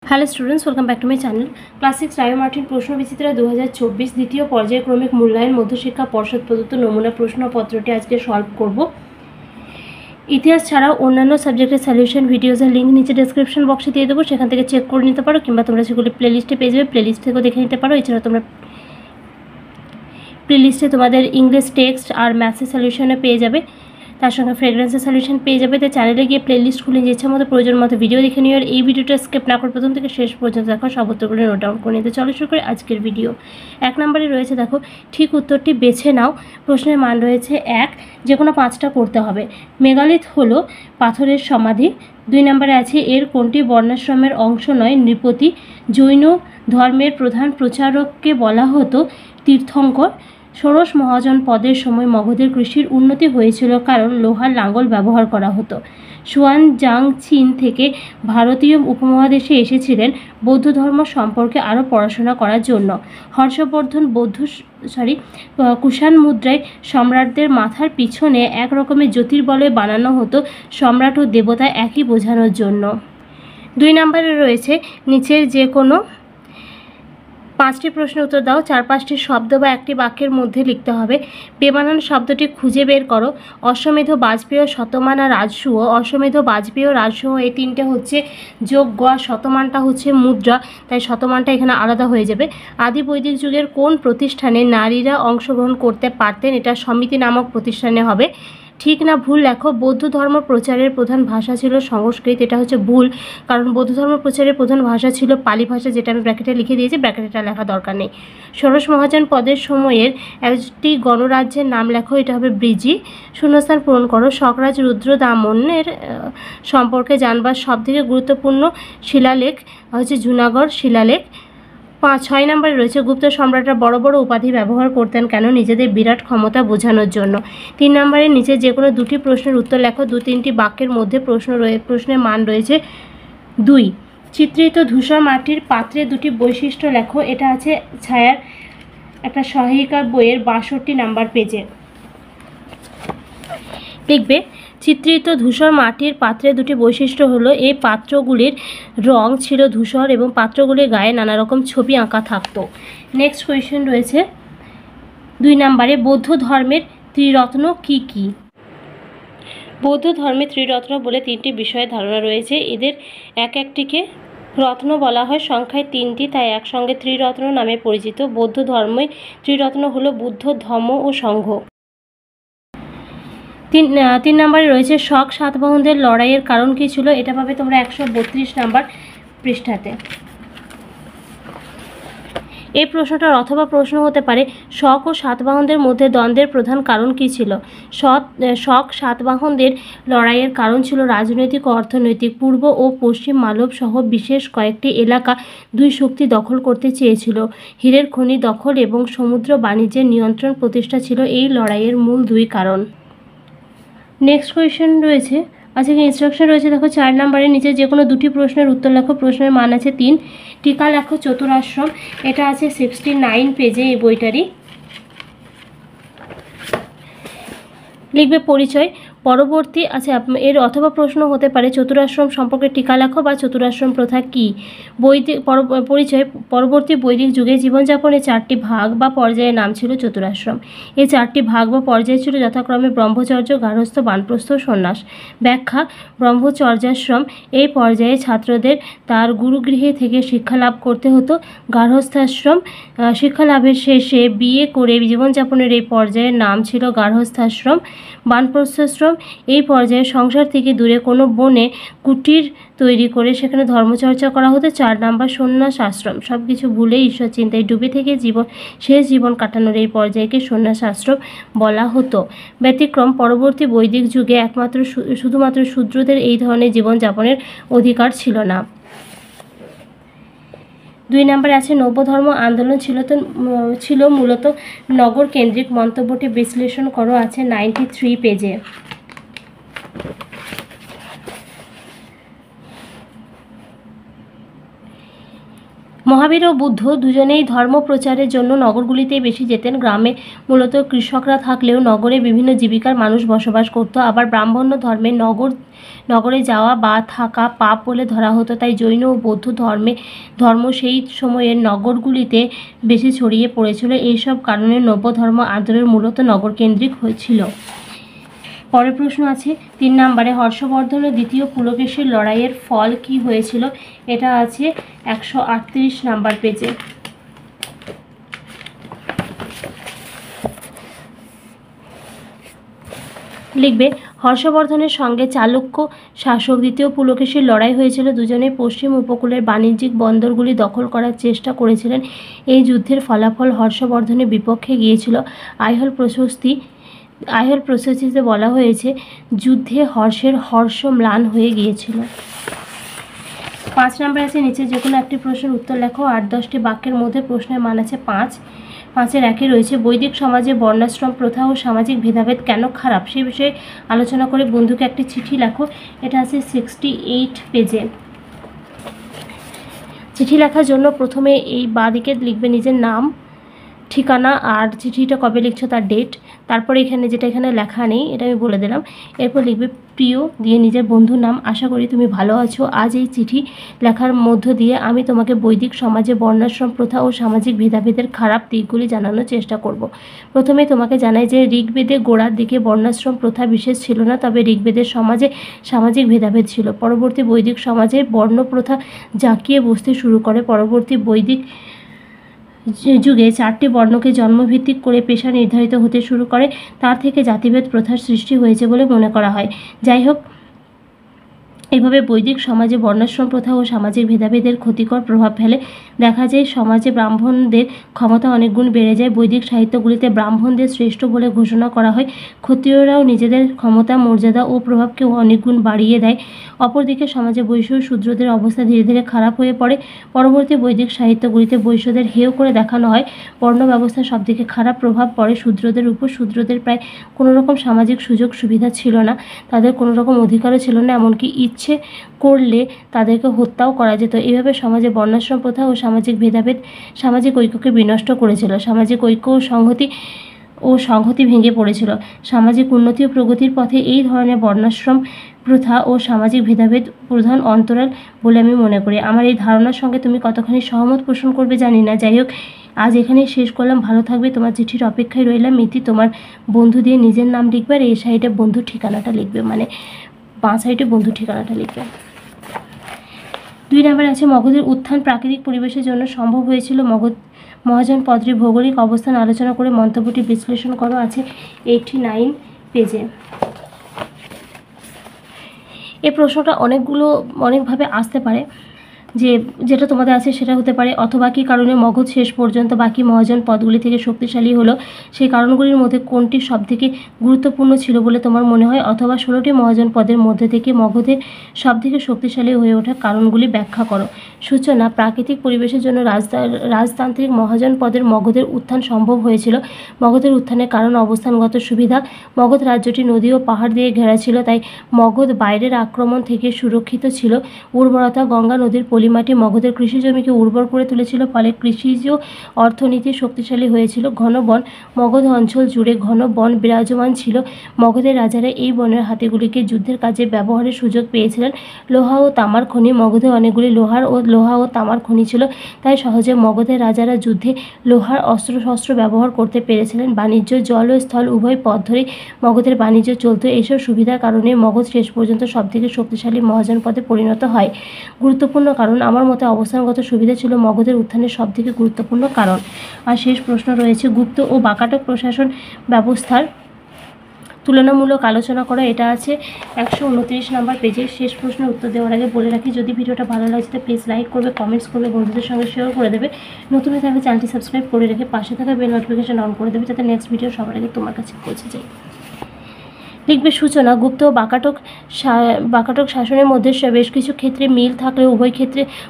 Hello students, welcome back to my channel. Class 6 Ray Martin প্রশ্নবিচিত্রা 2024 দ্বিতীয় পর্যায়ক্রমিক মূল্যায়ন মধ্যশিক্ষা পর্ষদ প্রদত্ত নমুনা প্রশ্নপত্রটি আজকে সলভ করব। ইতিহাস ছাড়াও অন্যান্য সাবজেক্টের সলিউশন ভিডিওসের লিঙ্ক নিচে ডেসক্রিপশন বক্সে দিয়ে দেবো, সেখান থেকে চেক করে নিতে পারো, কিংবা তোমরা সেগুলি প্লেলিস্টে পেয়ে যাবে, প্লেলিস্ট থেকেও দেখে নিতে পারো। এছাড়া তোমরা প্লেলিস্টে তোমাদের ইংলিশ টেক্সট আর ম্যাথসের সলিউশনে পেয়ে যাবে, তার সঙ্গে ফ্রেগ্রেন্সের সলিউশন পেয়ে যাবে। তাই চ্যানেলে গিয়ে প্লেলিস্ট খুলে যে ইচ্ছা মতো প্রয়োজন মতো ভিডিও দেখে নিও। আর এই ভিডিওটা স্কিপ না করে প্রথম থেকে শেষ পর্যন্ত দেখো, সব উত্তরগুলো নোট ডাউন করে নিতে। চলো শুরু করে আজকের ভিডিও। 1 নম্বরে রয়েছে, দেখো ঠিক উত্তরটি বেছে নাও। প্রশ্নের মান রয়েছে 1, যে কোনো 5টা করতে হবে। মেগালিথ হলো পাথরের সমাধি। 2 নম্বরে আছে, এর কোনটি বর্ণাশ্রমের অংশ নয়? নৃপতি। জৈন ধর্মের প্রধান প্রচারককে বলা হতো তীর্থঙ্কর। ষোড়শ মহাজন পদের সময় মগধের কৃষির উন্নতি হয়েছিল কারণ লোহার লাঙ্গল ব্যবহার করা হতো। সুয়ান জাং চীন থেকে ভারতীয় উপমহাদেশে এসেছিলেন বৌদ্ধ ধর্ম সম্পর্কে আরও পড়াশোনা করার জন্য। হর্ষবর্ধন কুষাণ মুদ্রায় সম্রাটদের মাথার পিছনে এক রকমের জ্যোতির্বলয় বানানো হতো সম্রাট ও দেবতা একই বোঝানোর জন্য। 2 নম্বরে রয়েছে, নিচের যে কোনো 5টি প্রশ্নের উত্তর দাও। 4-5টি শব্দ বা একটি বাক্যের মধ্যে লিখতে হবে। বেমানান শব্দটি খুঁজে বের করো। অশ্বমেধ, বাজপেয়, শতমান আর রাজসূয়। অশ্বমেধ, বাজপেয়, রাজসূয় এই 3টে হচ্ছে যোগ্য, আর শতমানটা হচ্ছে মুদ্রা, তাই শতমানটা এখানে আলাদা হয়ে যাবে। আদি বৈদিক যুগের কোন প্রতিষ্ঠানে নারীরা অংশগ্রহণ করতে পারতেন? এটা সমিতি নামক প্রতিষ্ঠানে হবে। ঠিক না ভুল লেখো। বৌদ্ধ ধর্ম প্রচারের প্রধান ভাষা ছিল সংস্কৃত। এটা হচ্ছে ভুল, কারণ বৌদ্ধ ধর্ম প্রচারের প্রধান ভাষা ছিল পালি ভাষা, যেটা আমি ব্র্যাকেটে লিখে দিয়েছি, ব্র্যাকেটটা লেখা দরকার নেই। ষোড়শ মহাজন পদের সময়ের একটি গণরাজ্যের নাম লেখো। এটা হবে ব্রিজি। শূন্যস্থান পূরণ করো। শকরাজ রুদ্রদামনের সম্পর্কে জানবার সবথেকে গুরুত্বপূর্ণ শিলালেখ হচ্ছে জুনাগড় শিলালেখ। 6 নম্বরে রয়েছে, গুপ্ত সম্রাটরা বড় বড় উপাধি ব্যবহার করতেন কেন? নিজেদের বিরাট ক্ষমতা বোঝানোর জন্য। 3 নম্বরের নিচে যে কোনো 2টি প্রশ্নের উত্তর লেখো। 2-3টি বাক্যের মধ্যে প্রশ্নের মান রয়েছে 2। চিত্রিত ধূসর মাটির পাত্রে 2টি বৈশিষ্ট্য লেখো। এটা আছে ছায়ার একটা সহায়িকা বইয়ের 62 নম্বর পেজে লিখবে। চিত্রিত ধূসর মাটির পাত্রে 2টি বৈশিষ্ট্য হলো, এই পাত্রগুলির রং ছিল ধূসর এবং পাত্রগুলির গায়ে নানা রকম ছবি আঁকা থাকতো। নেক্সট কোয়েশ্চেন রয়েছে 2 নম্বরে, বৌদ্ধ ধর্মের ত্রিরত্ন কি কি? বৌদ্ধ ধর্মে ত্রিরত্ন বলে 3টি বিষয়ের ধারণা রয়েছে। এদের এক একটিকে রত্ন বলা হয়, সংখ্যায় 3টি, তাই একসঙ্গে ত্রিরত্ন নামে পরিচিত। বৌদ্ধ ধর্মে ত্রিরত্ন হলো বুদ্ধ, ধম্ম ও সংঘ। 3 নম্বরে রয়েছে, শক সাতবাহনদের লড়াইয়ের কারণ কী ছিল? এটা পাবে তোমরা 132 নম্বর পৃষ্ঠাতে। এই প্রশ্নটার অথবা প্রশ্ন হতে পারে, শক ও সাতবাহনদের মধ্যে দ্বন্দ্বের প্রধান কারণ কী ছিল? শক সাতবাহনদের লড়াইয়ের কারণ ছিল রাজনৈতিক ও অর্থনৈতিক। পূর্ব ও পশ্চিম মালব সহ বিশেষ কয়েকটি এলাকা 2 শক্তি দখল করতে চেয়েছিল। হীরের খনি দখল এবং সমুদ্র বাণিজ্যের নিয়ন্ত্রণ প্রতিষ্ঠা ছিল এই লড়াইয়ের মূল 2 কারণ। নেক্সট কোয়েশ্চেন রয়েছে, আজকে ইনস্ট্রাকশন রয়েছে, দেখো 4 নম্বরের নিচে যে কোনো 2টি প্রশ্নের উত্তর লেখো। প্রশ্নের মান আছে 3। টিকা লেখো চতুরাশ্রম। এটা আছে 69 পেজে এই বইটারই। লিখবে পরিচয়। পরবর্তী এর অথবা প্রশ্ন হতে পারে, চতুরাশ্রম সম্পর্কে টিকা লেখো বা চতুরাশ্রম প্রথা কী? পরিচয়। পরবর্তী বৈদিক যুগে জীবনযাপনের 4টি ভাগ বা পর্যায়ের নাম ছিল চতুরাশ্রম। এই 4টি ভাগ বা পর্যায় ছিল যথাক্রমে ব্রহ্মচর্য, গার্হস্থ্য, বানপ্রস্থ, সন্ন্যাস। ব্যাখ্যা। ব্রহ্মচর্যাশ্রম এই পর্যায়ে ছাত্রদের তার গুরুগৃহে থেকে শিক্ষা লাভ করতে হতো। গার্হস্থ্যাশ্রম শিক্ষা লাভের শেষে বিয়ে করে জীবনযাপনের এই পর্যায়ের নাম ছিল গার্হস্থ্যাশ্রম। বানপ্রস্থাশ্রম এই পর্যায়ে সংসার থেকে দূরে কোনো বনে কুটির তৈরি করে সেখানে ধর্মচর্চা করা হতো। 4 নম্বর সন্ন্যাস আশ্রম। সব কিছু ভুলে ঈশ্বর চিন্তায় ডুবে থেকে শেষ জীবন কাটানোর এই পর্যায়কে সন্ন্যাস আশ্রম বলা হতো। ব্যতিক্রম, পরবর্তী বৈদিক যুগে শুধুমাত্র শূদ্রদের এই ধরনের জীবনযাপনের অধিকার ছিল না। 2 নম্বরে আছে, নব্যধর্ম আন্দোলন ছিল মূলত নগর কেন্দ্রিক। মন্তব্যটি বিশ্লেষণ করো, আছে 93 পেজে। মহাবীর ও বুদ্ধ দুজনেই ধর্ম প্রচারের জন্য নগরগুলিতেই বেশি যেতেন। গ্রামে মূলত কৃষকরা থাকলেও নগরে বিভিন্ন জীবিকার মানুষ বসবাস করত। আবার ব্রাহ্মণ্য ধর্মে নগরে যাওয়া বা থাকা পাপ বলে ধরা হতো, তাই জৈন ও বৌদ্ধ ধর্ম সেই সময়ের নগরগুলিতে বেশি ছড়িয়ে পড়েছিল। এইসব কারণে নব্য ধর্ম আন্দোলন মূলত নগরকেন্দ্রিক হয়েছিল। পরের প্রশ্ন আছে 3 নম্বরে, হর্ষবর্ধন ও দ্বিতীয় পুলকেশীর লড়াইয়ের ফল কি হয়েছিল? এটা আছে 138 নাম্বার পেজে। লিখবে হর্ষবর্ধনের সঙ্গে চালুক্য শাসক দ্বিতীয় পুলকেশীর লড়াই হয়েছিল। দুজনে পশ্চিম উপকূলের বাণিজ্যিক বন্দরগুলি দখল করার চেষ্টা করেছিলেন। এই যুদ্ধের ফলাফল হর্ষবর্ধনের বিপক্ষে গিয়েছিল। আইহোল প্রশস্তিতে বলা হয়েছে, যুদ্ধে হর্ষের হর্ষ ম্লান হয়ে গিয়েছিল। 5 নম্বর আছে, নিচে যে কোনো একটি প্রশ্নের উত্তর লেখো। 8-10টি বাক্যের মধ্যে প্রশ্নের মান আছে 5। 5-এর 1-এ রয়েছে, বৈদিক সমাজে বর্ণাশ্রম প্রথা ও সামাজিক ভেদাভেদ কেন খারাপ, সে বিষয়ে আলোচনা করে বন্ধুকে একটি চিঠি লেখো। এটা আছে 68 পেজে। চিঠি লেখার জন্য প্রথমে এই বাঁদিকে লিখবে নিজের নাম, ঠিকানা আর চিঠিটা কবে লিখছো তার ডেট। তারপরে এখানে লেখা নেই, এটা আমি বলে দিলাম। এরপর লিখবে প্রিয় দিয়ে নিজের বন্ধুর নাম। আশা করি তুমি ভালো আছো। আজ এই চিঠি লেখার মধ্য দিয়ে আমি তোমাকে বৈদিক সমাজে বর্ণাশ্রম প্রথা ও সামাজিক ভেদাভেদের খারাপ দিকগুলি জানানোর চেষ্টা করব। প্রথমে তোমাকে জানাই যে ঋগ্বেদে গোড়ার দিকে বর্ণাশ্রম প্রথা বিশেষ ছিল না, তবে ঋগ্বেদের সমাজে সামাজিক ভেদাভেদ ছিল। পরবর্তী বৈদিক সমাজে বর্ণ প্রথা জাঁকিয়ে বসতে শুরু করে। পরবর্তী বৈদিক যুগে 4টি বর্ণকে জন্মভিত্তিক করে পেশা নির্ধারিত হতে শুরু করে। তার থেকে জাতিভেদ প্রথার সৃষ্টি হয়েছে বলে মনে করা হয়। যাই হোক, এভাবে বৈদিক সমাজে বর্ণাশ্রম প্রথা ও সামাজিক ভেদাভেদের ক্ষতিকর প্রভাব ফেলে। দেখা যায় সমাজে ব্রাহ্মণদের ক্ষমতা অনেক গুণ বেড়ে যায়। বৈদিক সাহিত্যগুলিতে ব্রাহ্মণদের শ্রেষ্ঠ বলে ঘোষণা করা হয়। ক্ষত্রিয়রাও নিজেদের ক্ষমতা, মর্যাদা ও প্রভাবকেও অনেক গুণ বাড়িয়ে দেয়। অপরদিকে সমাজে বৈশ্য ও শূদ্রদের অবস্থা ধীরে ধীরে খারাপ হয়ে পড়ে। পরবর্তী বৈদিক সাহিত্যগুলিতে বৈশ্যদের হেয় করে দেখানো হয়। বর্ণ ব্যবস্থার সবদিকে খারাপ প্রভাব পড়ে শূদ্রদের উপর। শূদ্রদের প্রায় কোনো রকম সামাজিক সুযোগ সুবিধা ছিল না, তাদের কোনো রকম অধিকারও ছিল না, এমনকি ইচ্ছে করলে তাদেরকে হত্যাও করা যেত। এভাবে সমাজে বর্ণাশ্রম প্রথা ও সামাজিক ভেদাভেদ সামাজিক ঐক্যকে বিনষ্ট করেছিল। সামাজিক ঐক্য ও সংহতি ভেঙে পড়েছিল। সামাজিক উন্নতি ও প্রগতির পথে এই ধরনের বর্ণাশ্রম প্রথা ও সামাজিক ভেদাভেদ প্রধান অন্তরাল বলে আমি মনে করি। আমার এই ধারণার সঙ্গে তুমি কতখানি সহমত পোষণ করবে জানি না। যাই হোক, আজ এখানেই শেষ করলাম। ভালো থাকবে। তোমার চিঠির অপেক্ষায় রইলাম। মিতি তোমার বন্ধু দিয়ে নিজের নাম লিখবে আর এই সাইডে বন্ধুর ঠিকানাটা লিখবে, মানে বাঁ সাইডে বন্ধুর ঠিকানাটা লিখবে। 2 নম্বর আছে, মগধের উত্থান প্রাকৃতিক পরিবেশের জন্য সম্ভব হয়েছিল। মহাজনপদটির ভৌগোলিক অবস্থান আলোচনা করে মন্তব্যটি বিশ্লেষণ করো। আছে 89 পেজে। এই প্রশ্নটা অনেকভাবে আসতে পারে। যেটা তোমাদের আছে সেটা হতে পারে, অথবা কী কারণে মগধ শেষ পর্যন্ত বাকি মহাজন পদগুলি থেকে শক্তিশালী হলো, সেই কারণগুলির মধ্যে কোনটি সবথেকে গুরুত্বপূর্ণ ছিল বলে তোমার মনে হয়, অথবা 16টি মহাজন পদের মধ্যে থেকে মগধের সবথেকে শক্তিশালী হয়ে ওঠার কারণগুলি ব্যাখ্যা করো। সূচনা, প্রাকৃতিক পরিবেশের জন্য রাজতান্ত্রিক মহাজন পদের মগধের উত্থান সম্ভব হয়েছিল। মগধের উত্থানের কারণ অবস্থানগত সুবিধা। মগধ রাজ্যটি নদী ও পাহাড় দিয়ে ঘেরা ছিল, তাই মগধ বাইরের আক্রমণ থেকে সুরক্ষিত ছিল। উর্বরতা, গঙ্গা নদীর পলিমাটি মগধের কৃষি জমিকে উর্বর করে তুলেছিল, ফলে কৃষিজ অর্থনীতি শক্তিশালী হয়েছিল। ঘন বন, মগধ অঞ্চল জুড়ে ঘন বন বিরাজমান ছিল। মগধের রাজারা এই বনের হাতিগুলিকে যুদ্ধের কাজে ব্যবহারের সুযোগ পেয়েছিলেন। লোহা ও তামার খনি, মগধে অনেকগুলি লোহা ও তামার খনি ছিল, তাই সহজে মগধের রাজারা যুদ্ধে লোহার অস্ত্রশস্ত্র ব্যবহার করতে পেরেছিলেন। বাণিজ্য, জল ও স্থল উভয় পথ ধরেই মগধের বাণিজ্য চলত। এইসব সুবিধার কারণে মগধ শেষ পর্যন্ত সবথেকে শক্তিশালী মহাজনপদে পরিণত হয়। গুরুত্বপূর্ণ কারণ, আমার মতে অবস্থানগত সুবিধা ছিল মগধের উত্থানের সবথেকে গুরুত্বপূর্ণ কারণ। আর শেষ প্রশ্ন রয়েছে, গুপ্ত ও বাকাটক প্রশাসন ব্যবস্থার তুলনামূলক আলোচনা করা। এটা আছে 129 নম্বর পেজে। শেষ প্রশ্নের উত্তর দেওয়ার আগে বলে রাখি, যদি ভিডিওটা ভালো লাগে তাহলে প্লিজ লাইক করবে, কমেন্টস করবে, বন্ধুদের সঙ্গে শেয়ার করে দেবে। নতুন হয়ে থাকলে চ্যানেলটি সাবস্ক্রাইব করে রেখে পাশে থাকা বেল নোটিফিকেশন অন করে দেবে, যাতে নেক্সট ভিডিও সবার আগে তোমার কাছে পৌঁছে যায়। লিখবে সূচনা। গুপ্ত ও বাকাটক শাসনের মধ্যে বেশ কিছু ক্ষেত্রে মিল থাকলেও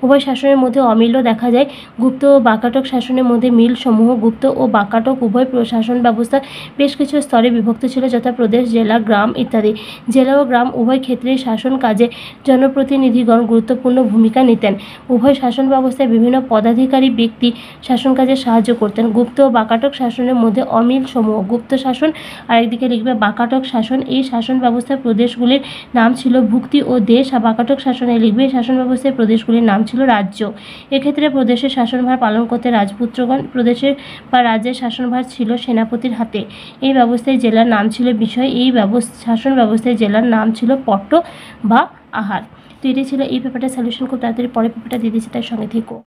উভয় শাসনের মধ্যে অমিলও দেখা যায়। গুপ্ত ও বাকাটক শাসনের মধ্যে মিল সমূহ: গুপ্ত ও বাকাটক উভয় শাসন ব্যবস্থা বেশ কিছু স্তরে বিভক্ত ছিল, যথা প্রদেশ, জেলা, গ্রাম ইত্যাদি। জেলা ও গ্রাম উভয় ক্ষেত্রেই শাসন কাজে জনপ্রতিনিধিগণ গুরুত্বপূর্ণ ভূমিকা নিতেন। উভয় শাসন ব্যবস্থায় বিভিন্ন পদাধিকারী ব্যক্তি শাসন কাজে সাহায্য করতেন। গুপ্ত ও বাকাটক শাসনের মধ্যে অমিল সমূহ: গুপ্ত শাসন, আরেকদিকে লিখবে বাকাটক শাসন। এই শাসন ব্যবস্থায় প্রদেশগুলির নাম ছিল ভুক্তি ও দেশ, আর বাকাটক শাসনে লিখবে এই শাসন ব্যবস্থায় প্রদেশগুলির নাম ছিল রাজ্য। এক্ষেত্রে প্রদেশের শাসনভার পালন করতে রাজপুত্রগণ, প্রদেশের বা রাজ্যের শাসনভার ছিল সেনাপতির হাতে। এই ব্যবস্থায় জেলার নাম ছিল বিষয়। এই শাসন ব্যবস্থায় জেলার নাম ছিল পট্ট বা আহার। তো এটাই ছিল এই পেপারটার সলিউশন। খুব তাড়াতাড়ি পরের পেপারটা দিয়ে দিচ্ছি, তার সঙ্গে থেকো।